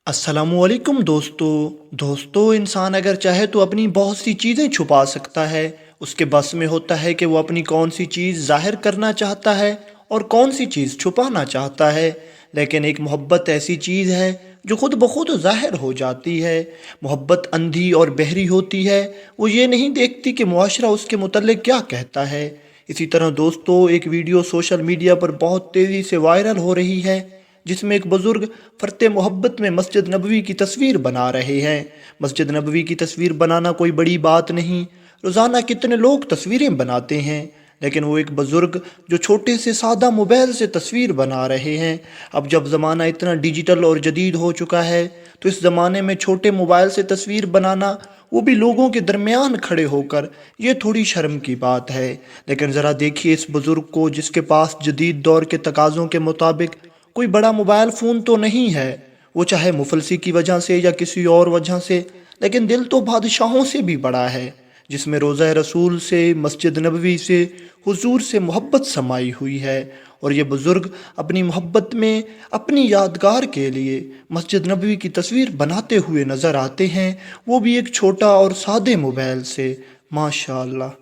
السلام علیکم دوستو انسان اگر چاہے تو اپنی بہت سی چیزیں چھپا سکتا ہے۔ اس کے بس میں ہوتا ہے کہ وہ اپنی کون سی چیز ظاہر کرنا چاہتا ہے اور کون سی چیز چھپانا چاہتا ہے، لیکن ایک محبت ایسی چیز ہے جو خود بخود ظاہر ہو جاتی ہے۔ محبت اندھی اور بہری ہوتی ہے، وہ یہ نہیں دیکھتی کہ معاشرہ اس کے متعلق کیا کہتا ہے۔ اسی طرح دوستو، ایک ویڈیو سوشل میڈیا پر بہت تیزی سے وائرل ہو رہی ہے جس میں ایک بزرگ فرتے محبت میں مسجد نبوی کی تصویر بنا رہے ہیں۔ مسجد نبوی کی تصویر بنانا کوئی بڑی بات نہیں، روزانہ کتنے لوگ تصویریں بناتے ہیں، لیکن وہ ایک بزرگ جو چھوٹے سے سادہ موبائل سے تصویر بنا رہے ہیں۔ اب جب زمانہ اتنا ڈیجیٹل اور جدید ہو چکا ہے تو اس زمانے میں چھوٹے موبائل سے تصویر بنانا، وہ بھی لوگوں کے درمیان کھڑے ہو کر، یہ تھوڑی شرم کی بات ہے۔ لیکن ذرا دیکھیے اس بزرگ کو جس کے پاس جدید دور کے تقاضوں کے مطابق کوئی بڑا موبائل فون تو نہیں ہے، وہ چاہے مفلسی کی وجہ سے یا کسی اور وجہ سے، لیکن دل تو بادشاہوں سے بھی بڑا ہے، جس میں روضہ رسول سے، مسجد نبوی سے، حضور سے محبت سمائی ہوئی ہے۔ اور یہ بزرگ اپنی محبت میں اپنی یادگار کے لیے مسجد نبوی کی تصویر بناتے ہوئے نظر آتے ہیں، وہ بھی ایک چھوٹا اور سادے موبائل سے۔ ماشاءاللہ۔